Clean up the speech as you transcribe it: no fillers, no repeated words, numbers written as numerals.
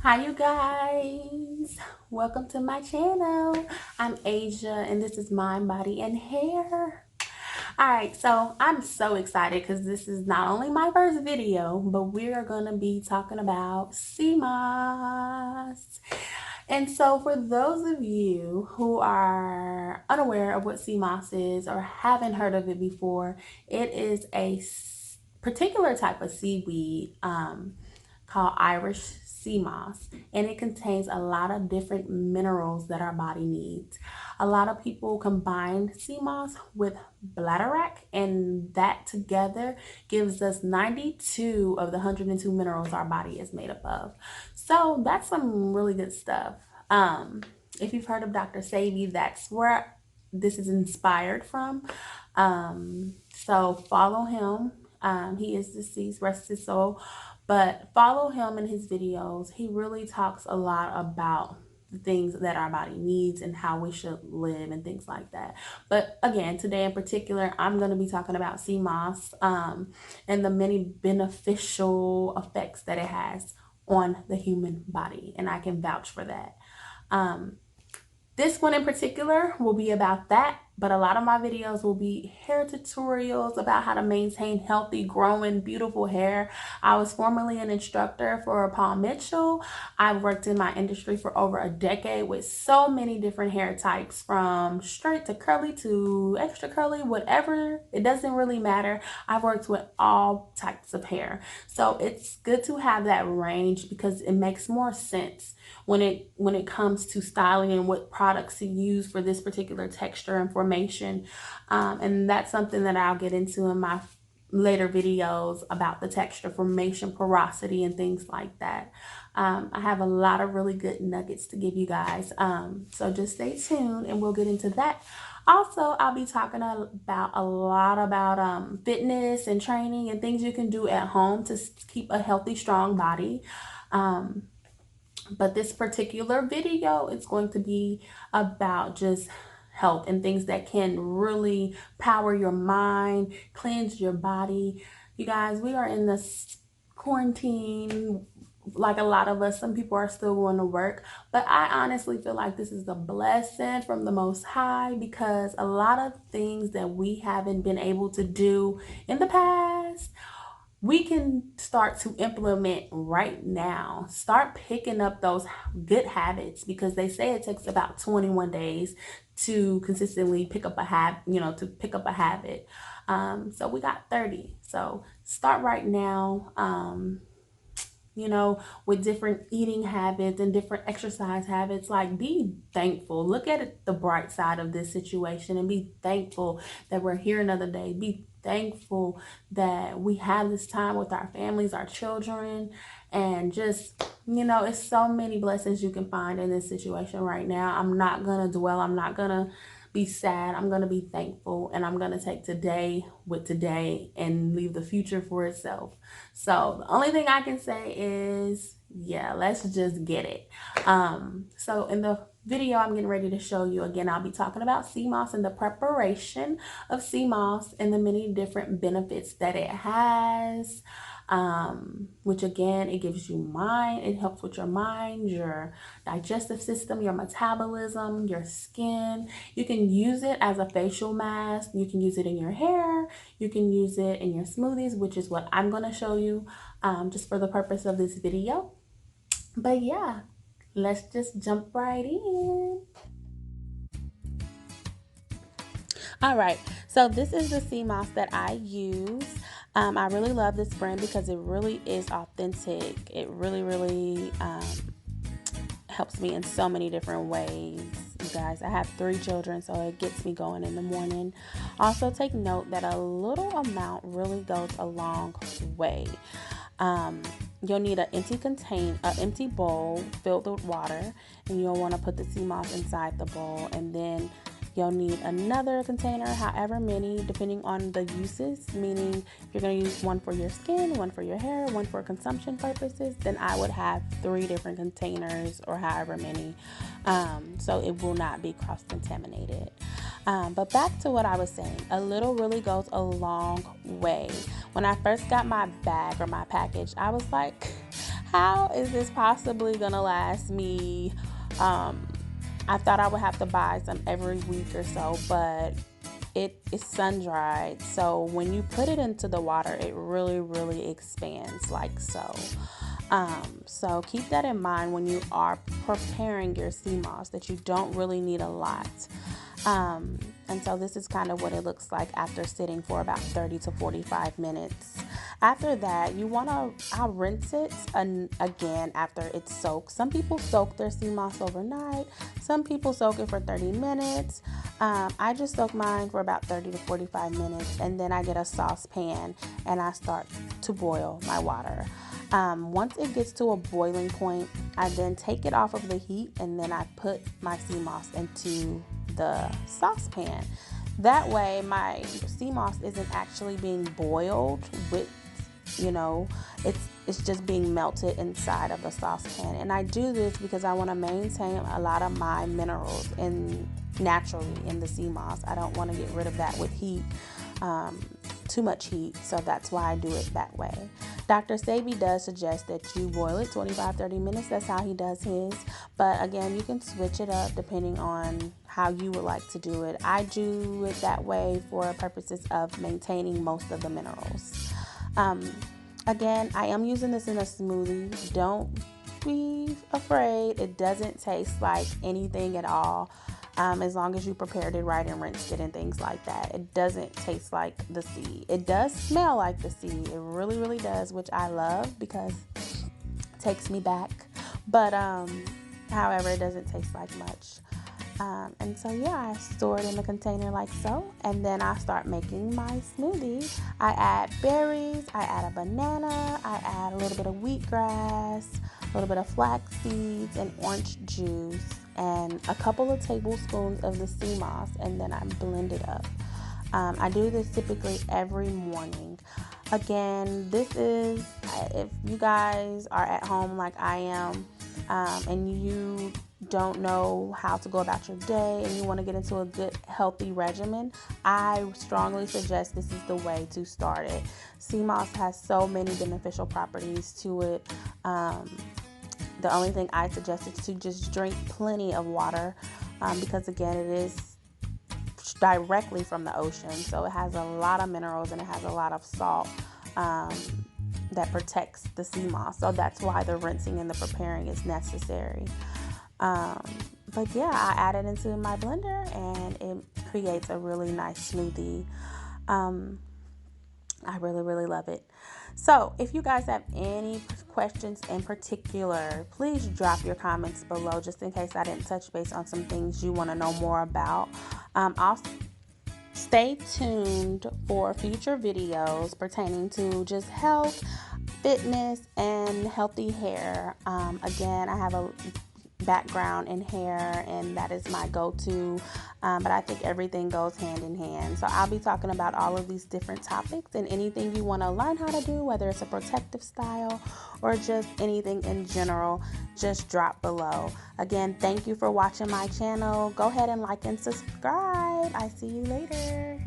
Hi you guys, welcome to my channel. I'm Asia and this is Mind, Body, and Hair. Alright, so I'm so excited because this is not only my first video, but we are going to be talking about sea moss. And so for those of you who are unaware of what sea moss is or haven't heard of it before, it is a particular type of seaweed called Irish Seamoss, and it contains a lot of different minerals that our body needs. A lot of people combine sea moss with bladderwrack, and that together gives us 92 of the 102 minerals our body is made up of. So that's some really good stuff. If you've heard of DR.SEBI, that's where this is inspired from. So follow him. He is deceased, rest his soul. But follow him in his videos. He really talks a lot about the things that our body needs and how we should live and things like that. But again, today in particular, I'm going to be talking about sea moss and the many beneficial effects that it has on the human body. And I can vouch for that. This one in particular will be about that, but a lot of my videos will be hair tutorials about how to maintain healthy, growing, beautiful hair. I was formerly an instructor for Paul Mitchell. I've worked in my industry for over a decade with so many different hair types, from straight to curly to extra curly, whatever. It doesn't really matter. I've worked with all types of hair. So it's good to have that range because it makes more sense when it comes to styling and what products to use for this particular texture and formation. And that's something that I'll get into in my later videos about the texture, formation, porosity, and things like that. I have a lot of really good nuggets to give you guys. So just stay tuned and we'll get into that. Also, I'll be talking about a lot about fitness and training and things you can do at home to keep a healthy, strong body. But this particular video is going to be about just health and things that can really power your mind, cleanse your body. You guys, we are in this quarantine. Like a lot of us, some people are still going to work, but I honestly feel like this is a blessing from the Most High, because a lot of things that we haven't been able to do in the past, we can start to implement right now. Start picking up those good habits, because they say it takes about 21 days to consistently pick up a habit, So we got 30. So start right now. With different eating habits and different exercise habits. Like, be thankful. Look at it, the bright side of this situation, and be thankful that we're here another day. Be thankful that we have this time with our families, our children, and just, it's so many blessings you can find in this situation right now. I'm not going to dwell. I'm not going to be sad. I'm going to be thankful, and I'm going to take today with today and leave the future for itself. So the only thing I can say is, yeah, let's just get it. So in the video I'm getting ready to show you, again, I'll be talking about sea moss and the preparation of sea moss and the many different benefits that it has. Which again, it gives you mind, it helps with your mind, your digestive system, your metabolism, your skin. You can use it as a facial mask. You can use it in your hair. You can use it in your smoothies, which is what I'm going to show you just for the purpose of this video. But yeah, let's just jump right in. All right, so this is the sea moss that I use. I really love this brand because it really is authentic. It really helps me in so many different ways. You guys, I have 3 children, so it gets me going in the morning. Also, take note that a little amount really goes a long way. You'll need an empty bowl filled with water, and you'll want to put the sea moss inside the bowl, and then you'll need another container, however many, depending on the uses, meaning if you're going to use one for your skin, one for your hair, one for consumption purposes, then I would have 3 different containers or however many, so it will not be cross-contaminated. But back to what I was saying, a little really goes a long way. When I first got my bag or my package, I was like, how is this possibly gonna last me? I thought I would have to buy some every week or so, but it is sun dried. So when you put it into the water, it really expands like so. So keep that in mind when you are preparing your sea moss, that you don't really need a lot. And so this is kind of what it looks like after sitting for about 30 to 45 minutes. After that, I'll rinse it again after it's soaked. Some people soak their sea moss overnight. Some people soak it for 30 minutes. I just soak mine for about 30 to 45 minutes, and then I get a saucepan and I start to boil my water. Once it gets to a boiling point, I then take it off of the heat, and then I put my sea moss into the saucepan. That way my sea moss isn't actually being boiled with, it's just being melted inside of the saucepan. And I do this because I want to maintain a lot of my minerals naturally in the sea moss. I don't want to get rid of that with heat, too much heat, so that's why I do it that way. DR.SEBI does suggest that you boil it 25-30 minutes. That's how he does his. But again, you can switch it up depending on how you would like to do it. I do it that way for purposes of maintaining most of the minerals. Again, I am using this in a smoothie. Don't be afraid. It doesn't taste like anything at all. As long as you prepared it right and rinsed it and things like that. It doesn't taste like the sea. It does smell like the sea. It really does, which I love because it takes me back. But however, it doesn't taste like much. And so I store it in the container like so, and then I start making my smoothie. I add berries, I add a banana, I add a little bit of wheatgrass, a little bit of flax seeds, and orange juice, and a couple of tablespoons of the sea moss, and then I blend it up. I do this typically every morning. Again, this is if you guys are at home like I am, and you don't know how to go about your day and you want to get into a good healthy regimen, I strongly suggest this is the way to start it. Sea moss has so many beneficial properties to it. The only thing I suggest is to just drink plenty of water, because again, it is directly from the ocean, so it has a lot of minerals and it has a lot of salt that protects the sea moss. So that's why the rinsing and the preparing is necessary. But I add it into my blender and it creates a really nice smoothie. I really love it. So if you guys have any questions in particular, please drop your comments below, just in case I didn't touch base on some things you want to know more about. I'll stay tuned for future videos pertaining to just health, fitness, and healthy hair. Again, I have a background in hair, and that is my go-to, but I think everything goes hand in hand. So I'll be talking about all of these different topics, and anything you want to learn how to do, whether it's a protective style or just anything in general, just drop below. Again, thank you for watching my channel. Go ahead and like and subscribe. I see you later.